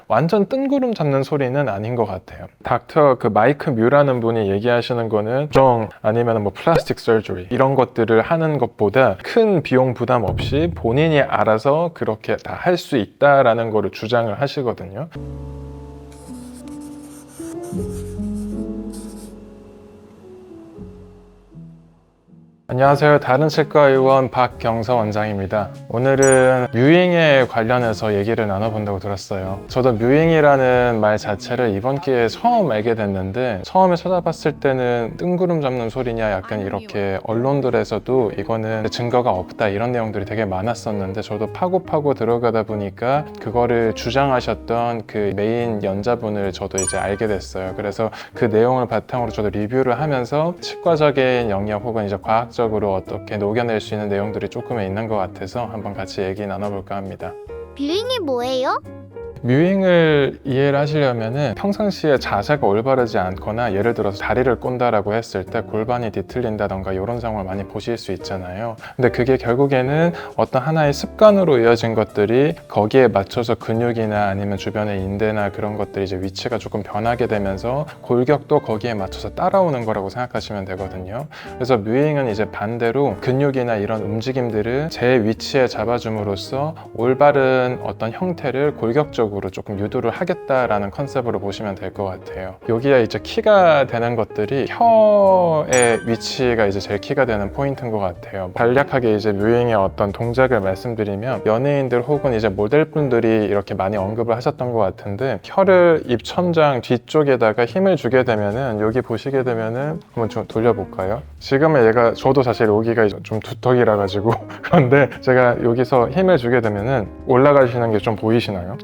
완전 뜬구름 잡는 소리는 아닌 것 같아요. 닥터 그 마이크 뮤라는 분이 얘기하시는 거는 정 아니면 뭐 플라스틱 서저리 이런 것들을 하는 것보다 큰 비용 부담 없이 본인이 알아서 그렇게 다 할 수 있다라는 거를 주장을 하시거든요. 안녕하세요. 다른 치과 의원 박경서 원장입니다. 오늘은 뮤잉에 관련해서 얘기를 나눠본다고 들었어요. 저도 뮤잉이라는 말 자체를 이번 기회에 처음 알게 됐는데 처음에 찾아봤을 때는 뜬구름 잡는 소리냐 약간 이렇게 언론들에서도 이거는 증거가 없다 이런 내용들이 되게 많았었는데 저도 파고 들어가다 보니까 그거를 주장하셨던 그 메인 연자분을 저도 이제 알게 됐어요. 그래서 그 내용을 바탕으로 저도 리뷰를 하면서 치과적인 영역 혹은 이제 과학적으로 어떻게 녹여낼 수 있는 내용들이 조금 있는 것 같아서 한번 같이 얘기 나눠볼까 합니다. 뮤잉이 뭐예요? 뮤잉을 이해를 하시려면은 평상시에 자세가 올바르지 않거나 예를 들어서 다리를 꼰다라고 했을 때 골반이 뒤틀린다던가 이런 상황을 많이 보실 수 있잖아요. 근데 그게 결국에는 어떤 하나의 습관으로 이어진 것들이 거기에 맞춰서 근육이나 아니면 주변의 인대나 그런 것들이 이제 위치가 조금 변하게 되면서 골격도 거기에 맞춰서 따라오는 거라고 생각하시면 되거든요. 그래서 뮤잉은 이제 반대로 근육이나 이런 움직임들을 제 위치에 잡아줌으로써 올바른 어떤 형태를 골격적으로 조금 유도를 하겠다라는 컨셉으로 보시면 될 것 같아요. 여기에 이제 키가 되는 것들이 혀의 위치가 이제 제일 키가 되는 포인트인 것 같아요. 간략하게 이제 뮤잉의 어떤 동작을 말씀드리면 연예인들 혹은 이제 모델분들이 이렇게 많이 언급을 하셨던 것 같은데 혀를 입천장 뒤쪽에다가 힘을 주게 되면은 여기 보시게 되면은 한번 좀 돌려볼까요? 지금은 얘가 저도 사실 여기가 좀 두턱이라 가지고 그런데 제가 여기서 힘을 주게 되면은 올라가시는 게 좀 보이시나요?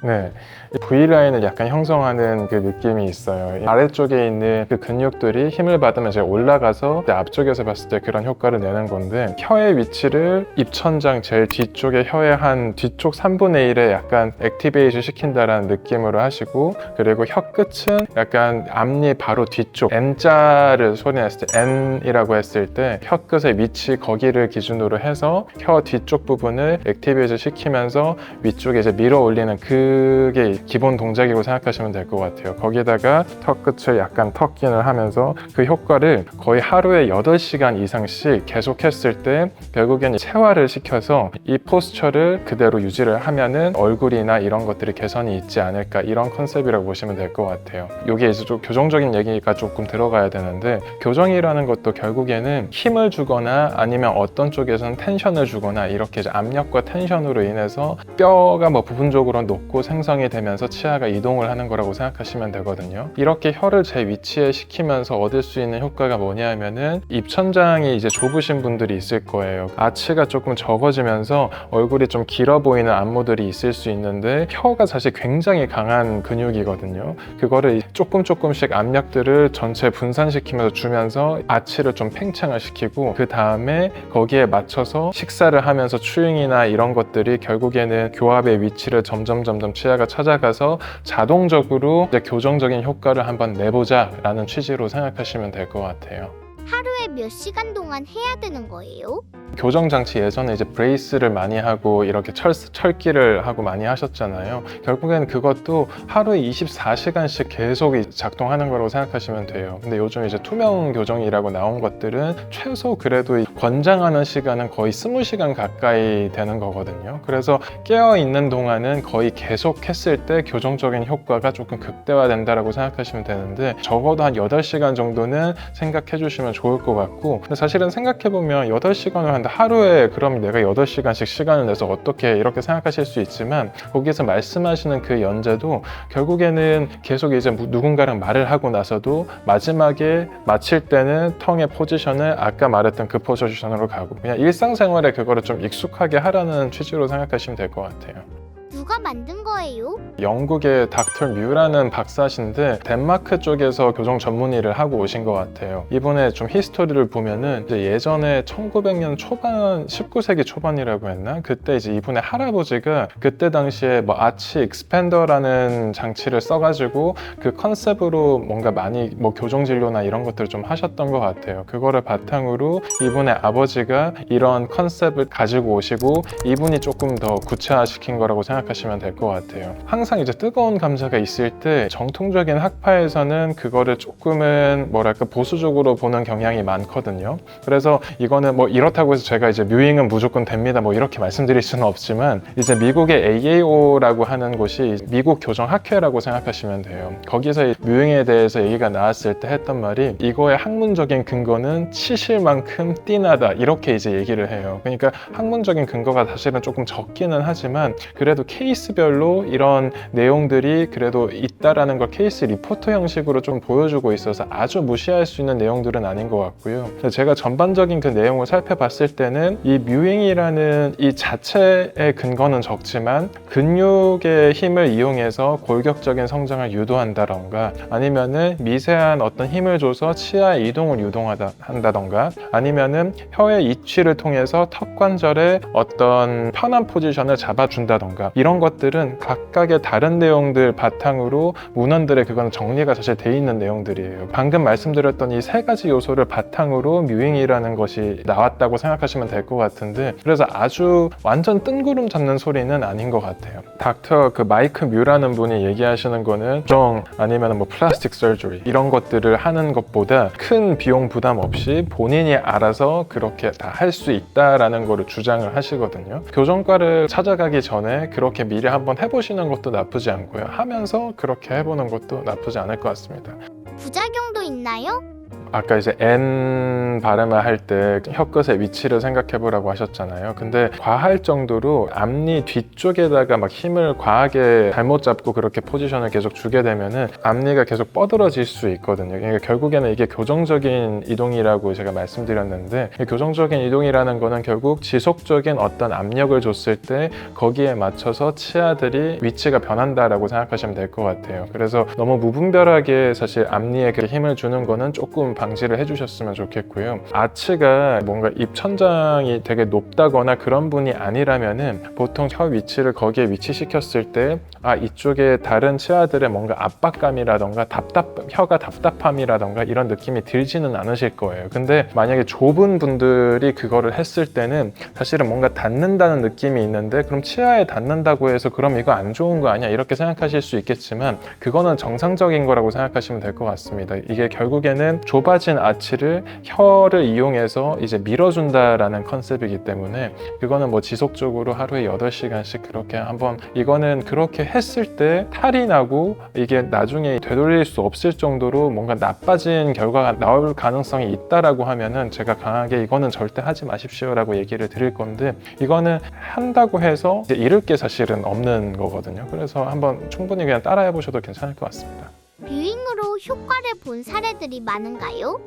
네, 이 V라인을 약간 형성하는 그 느낌이 있어요. 아래쪽에 있는 그 근육들이 힘을 받으면 이제 올라가서 앞쪽에서 봤을 때 그런 효과를 내는 건데 혀의 위치를 입천장 제일 뒤쪽에 혀의 한 뒤쪽 3분의 1에 약간 액티베이션 시킨다라는 느낌으로 하시고 그리고 혀 끝은 약간 앞니 바로 뒤쪽 N자를 소리냈을 때 N이라고 했을 때 혀 끝의 위치 거기를 기준으로 해서 혀 뒤쪽 부분을 액티베이션 시키면서 위쪽에 이제 밀어 올리는 그게 기본 동작이라고 생각하시면 될 것 같아요. 거기다가 턱 끝을 약간 턱긴을 하면서 그 효과를 거의 하루에 8시간 이상씩 계속 했을 때 결국엔 체화를 시켜서 이 포스처를 그대로 유지를 하면은 얼굴이나 이런 것들이 개선이 있지 않을까 이런 컨셉이라고 보시면 될 것 같아요. 이게 이제 좀 교정적인 얘기가 조금 들어가야 되는데 교정이라는 것도 결국에는 힘을 주거나 아니면 어떤 쪽에서는 텐션을 주거나 이렇게 이제 압력과 텐션으로 인해서 뼈가 뭐 부분적으로 높고 생성이 되면서 치아가 이동을 하는 거라고 생각하시면 되거든요. 이렇게 혀를 제 위치에 시키면서 얻을 수 있는 효과가 뭐냐면은 입천장이 이제 좁으신 분들이 있을 거예요. 아치가 조금 적어지면서 얼굴이 좀 길어 보이는 안무들이 있을 수 있는데 혀가 사실 굉장히 강한 근육이거든요. 그거를 조금씩 압력들을 전체 분산시키면서 주면서 아치를 좀 팽창을 시키고 그 다음에 거기에 맞춰서 식사를 하면서 추잉이나 이런 것들이 결국에는 교합의 위치를 점점 치아가 찾아가서 자동적으로 이제 교정적인 효과를 한번 내보자 라는 취지로 생각하시면 될 것 같아요. 하루에 몇 시간 동안 해야 되는 거예요? 교정장치 예전에 이제 브레이스를 많이 하고 이렇게 철기를 하고 많이 하셨잖아요. 결국에는 그것도 하루에 24시간씩 계속 작동하는 거라고 생각하시면 돼요. 근데 요즘 이제 투명 교정이라고 나온 것들은 최소 그래도 권장하는 시간은 거의 20시간 가까이 되는 거거든요. 그래서 깨어있는 동안은 거의 계속 했을 때 교정적인 효과가 조금 극대화된다라고 생각하시면 되는데 적어도 한 8시간 정도는 생각해 주시면 좋을 것 같고 근데 사실은 생각해보면 8시간을 한다 하루에 그럼 내가 8시간씩 시간을 내서 어떻게 이렇게 생각하실 수 있지만 거기서 말씀하시는 그 연재도 결국에는 계속 이제 누군가랑 말을 하고 나서도 마지막에 마칠 때는 텅의 포지션을 아까 말했던 그 포지션으로 가고 그냥 일상생활에 그거를 좀 익숙하게 하라는 취지로 생각하시면 될 것 같아요. 누가 만든 거예요? 영국의 닥터 뮤라는 박사신데 덴마크 쪽에서 교정 전문 일을 하고 오신 것 같아요. 이번에 좀 히스토리를 보면은 이제 예전에 1900년 초반, 19세기 초반이라고 했나? 그때 이제 이분의 할아버지가 그때 당시에 뭐 아치 익스펜더라는 장치를 써가지고 그 컨셉으로 뭔가 많이 뭐 교정 진료나 이런 것들을 좀 하셨던 것 같아요. 그거를 바탕으로 이분의 아버지가 이런 컨셉을 가지고 오시고 이분이 조금 더 구체화시킨 거라고 생각합니다. 생각하시면 될 것 같아요. 항상 이제 뜨거운 감자가 있을 때 정통적인 학파에서는 그거를 조금은 뭐랄까 보수적으로 보는 경향이 많거든요. 그래서 이거는 뭐 이렇다고 해서 제가 이제 뮤잉은 무조건 됩니다 뭐 이렇게 말씀드릴 수는 없지만, 이제 미국의 AAO라고 하는 곳이 미국 교정학회라고 생각하시면 돼요. 거기서 뮤잉에 대해서 얘기가 나왔을 때 했던 말이, 이거의 학문적인 근거는 치실 만큼 띠나다, 이렇게 이제 얘기를 해요. 그러니까 학문적인 근거가 사실은 조금 적기는 하지만 그래도 케이스별로 이런 내용들이 그래도 있다라는 걸 케이스 리포트 형식으로 좀 보여주고 있어서 아주 무시할 수 있는 내용들은 아닌 것 같고요. 제가 전반적인 그 내용을 살펴봤을 때는 이 뮤잉이라는 이 자체의 근거는 적지만 근육의 힘을 이용해서 골격적인 성장을 유도한다던가, 아니면은 미세한 어떤 힘을 줘서 치아의 이동을 한다던가, 아니면은 혀의 이취를 통해서 턱 관절의 어떤 편한 포지션을 잡아준다던가, 이런 것들은 각각의 다른 내용들 바탕으로 문헌들의 그건 정리가 사실 돼 있는 내용들이에요. 방금 말씀드렸던 이 세 가지 요소를 바탕으로 뮤잉이라는 것이 나왔다고 생각하시면 될 것 같은데, 그래서 아주 완전 뜬구름 잡는 소리는 아닌 것 같아요. 닥터 그 마이크 뮤라는 분이 얘기하시는 거는 정 아니면 뭐 플라스틱 서저리 이런 것들을 하는 것보다 큰 비용 부담 없이 본인이 알아서 그렇게 다 할 수 있다라는 거를 주장을 하시거든요. 교정과를 찾아가기 전에 그렇게 미리 한번 해보시는 것도 나쁘지 않고요. 하면서 그렇게 해보는 것도 나쁘지 않을 것 같습니다. 부작용도 있나요? 아까 이제 N 발음을 할 때 혀끝의 위치를 생각해 보라고 하셨잖아요. 근데 과할 정도로 앞니 뒤쪽에다가 막 힘을 과하게 잘못 잡고 그렇게 포지션을 계속 주게 되면은 앞니가 계속 뻗어질 수 있거든요. 그러니까 결국에는 이게 교정적인 이동이라고 제가 말씀드렸는데, 교정적인 이동이라는 거는 결국 지속적인 어떤 압력을 줬을 때 거기에 맞춰서 치아들이 위치가 변한다라고 생각하시면 될 것 같아요. 그래서 너무 무분별하게 사실 앞니에 힘을 주는 거는 조금 방지를 해주셨으면 좋겠고요. 아치가 뭔가 입천장이 되게 높다거나 그런 분이 아니라면은 보통 혀 위치를 거기에 위치시켰을 때 이쪽에 다른 치아들의 뭔가 압박감이라던가 혀가 답답함이라던가 이런 느낌이 들지는 않으실 거예요. 근데 만약에 좁은 분들이 그거를 했을 때는 사실은 뭔가 닿는다는 느낌이 있는데, 그럼 치아에 닿는다고 해서 그럼 이거 안 좋은 거 아니야? 이렇게 생각하실 수 있겠지만 그거는 정상적인 거라고 생각하시면 될 것 같습니다. 이게 결국에는 좁아진 아치를 혀를 이용해서 이제 밀어준다라는 컨셉이기 때문에 그거는 뭐 지속적으로 하루에 8시간씩 그렇게 한번, 이거는 그렇게 했을 때 탈이 나고 이게 나중에 되돌릴 수 없을 정도로 뭔가 나빠진 결과가 나올 가능성이 있다라고 하면은 제가 강하게 이거는 절대 하지 마십시오라고 얘기를 드릴 건데, 이거는 한다고 해서 이제 잃을 게 사실은 없는 거거든요. 그래서 한번 충분히 그냥 따라해 보셔도 괜찮을 것 같습니다. 뮤잉으로 효과를 본 사례들이 많은가요?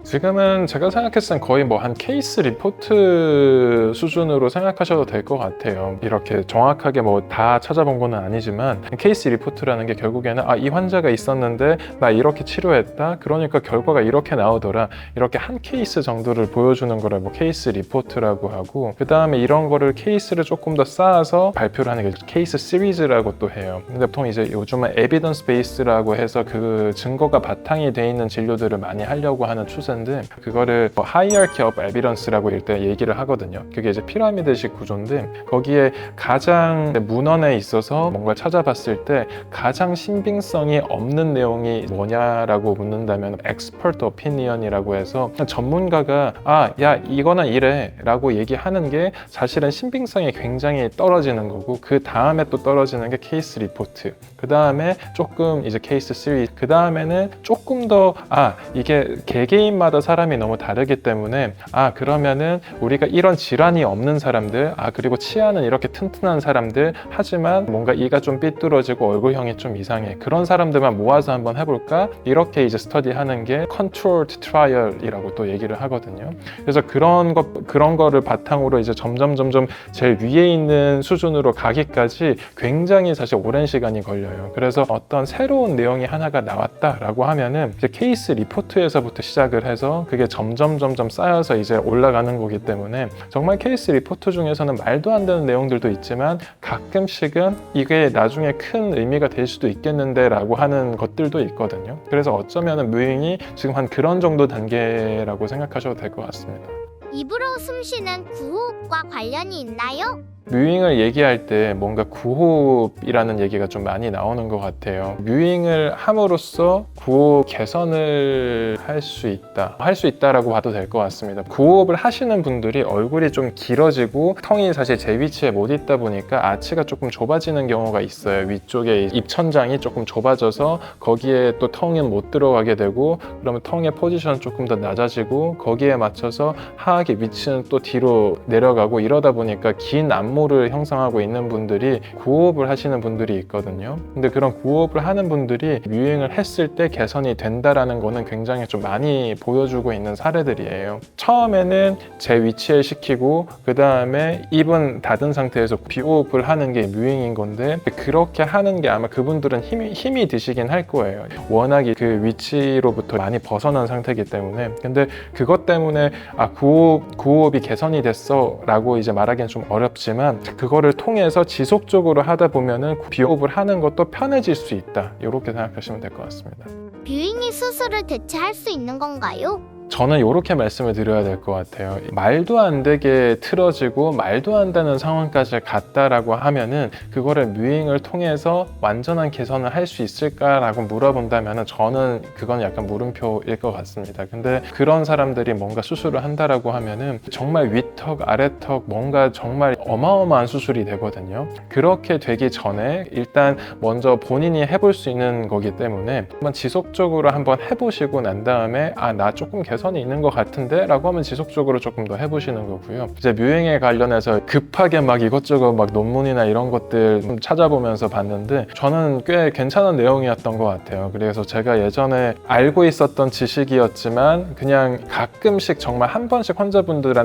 지금은 제가 생각했을 땐 거의 뭐 한 케이스 리포트 수준으로 생각하셔도 될 것 같아요. 이렇게 정확하게 뭐 다 찾아본 건 아니지만 케이스 리포트라는 게 결국에는 이 환자가 있었는데 나 이렇게 치료했다, 그러니까 결과가 이렇게 나오더라, 이렇게 한 케이스 정도를 보여주는 거를 뭐 케이스 리포트라고 하고, 그 다음에 이런 거를 케이스를 조금 더 쌓아서 발표를 하는 게 케이스 시리즈라고 또 해요. 근데 보통 이제 요즘은 에비던스 베이스라고 해서 그 증거가 바탕이 돼 있는 진료들을 많이 하려고 하는 추세인데, 그거를 hierarchy of evidence라고 일단 얘기를 하거든요. 그게 이제 피라미드식 구조인데, 거기에 가장 문헌에 있어서 뭔가 찾아봤을 때 가장 신빙성이 없는 내용이 뭐냐라고 묻는다면 expert opinion이라고 해서 전문가가 야 이거나 이래 라고 얘기하는 게 사실은 신빙성이 굉장히 떨어지는 거고, 그 다음에 또 떨어지는 게 케이스 리포트, 그 다음에 조금 이제 케이스 시리즈, 그 다음에는 조금 더 이게 개개인마다 사람이 너무 다르기 때문에 그러면은 우리가 이런 질환이 없는 사람들, 그리고 치아는 이렇게 튼튼한 사람들, 하지만 뭔가 이가 좀 삐뚤어지고 얼굴형이 좀 이상해, 그런 사람들만 모아서 한번 해볼까, 이렇게 이제 스터디하는 게 controlled trial이라고 또 얘기를 하거든요. 그래서 그런 거를 바탕으로 이제 점점 제일 위에 있는 수준으로 가기까지 굉장히 사실 오랜 시간이 걸려요. 그래서 어떤 새로운 내용이 하나가 나왔다라고 하면은 이제 케이스 리포트에서부터 시작을 해서 그게 점점 쌓여서 이제 올라가는 거기 때문에, 정말 케이스 리포트 중에서는 말도 안 되는 내용들도 있지만 가끔씩은 이게 나중에 큰 의미가 될 수도 있겠는데 라고 하는 것들도 있거든요. 그래서 어쩌면 뮤잉이 지금 한 그런 정도 단계라고 생각하셔도 될 것 같습니다. 입으로 숨쉬는 구호흡과 관련이 있나요? 뮤잉을 얘기할 때 뭔가 구호흡이라는 얘기가 좀 많이 나오는 것 같아요. 뮤잉을 함으로써 구호흡 개선을 할 수 있다라고 봐도 될 것 같습니다. 구호흡을 하시는 분들이 얼굴이 좀 길어지고 텅이 사실 제 위치에 못 있다 보니까 아치가 조금 좁아지는 경우가 있어요. 위쪽에 입천장이 조금 좁아져서 거기에 또 텅은 못 들어가게 되고, 그러면 텅의 포지션 조금 더 낮아지고 거기에 맞춰서 하악의 위치는 또 뒤로 내려가고, 이러다 보니까 긴 안무를 형성하고 있는 분들이 구호흡을 하시는 분들이 있거든요. 근데 그런 구호흡을 하는 분들이 뮤잉을 했을 때 개선이 된다라는 거는 굉장히 좀 많이 보여주고 있는 사례들이에요. 처음에는 제 위치에 시키고 그 다음에 입은 닫은 상태에서 비호흡을 하는 게 뮤잉인 건데, 그렇게 하는 게 아마 그분들은 힘이 드시긴 할 거예요. 워낙에 그 위치로부터 많이 벗어난 상태이기 때문에. 근데 그것 때문에 구호흡이 개선이 됐어 라고 이제 말하기는 좀 어렵지만, 그거를 통해서 지속적으로 하다 보면은 비호흡을 하는 것도 편해질 수 있다, 이렇게 생각하시면 될 것 같습니다. 뮤잉이 수술을 대체할 수 있는 건가요? 저는 이렇게 말씀을 드려야 될 것 같아요. 말도 안 되게 틀어지고 말도 안 되는 상황까지 갔다라고 하면은 그거를 뮤잉을 통해서 완전한 개선을 할 수 있을까라고 물어본다면은 저는 그건 약간 물음표일 것 같습니다. 근데 그런 사람들이 뭔가 수술을 한다라고 하면은 정말 윗턱, 아래턱 뭔가 정말 어마어마한 수술이 되거든요. 그렇게 되기 전에 일단 먼저 본인이 해볼 수 있는 거기 때문에 한번 지속적으로 한번 해보시고 난 다음에 나 조금 개선이 있는 것 같은데 라고 하면 지속적으로 조금 더 해보시는 거고요. 이제 뮤잉에 관련해서 급하게 막 이것저것 막 논문이나 이런 것들 좀 찾아보면서 봤는데 저는 꽤 괜찮은 내용이었던 것 같아요. 그래서 제가 예전에 알고 있었던 지식이었지만 그냥 가끔씩 정말 한 번씩 환자분들한테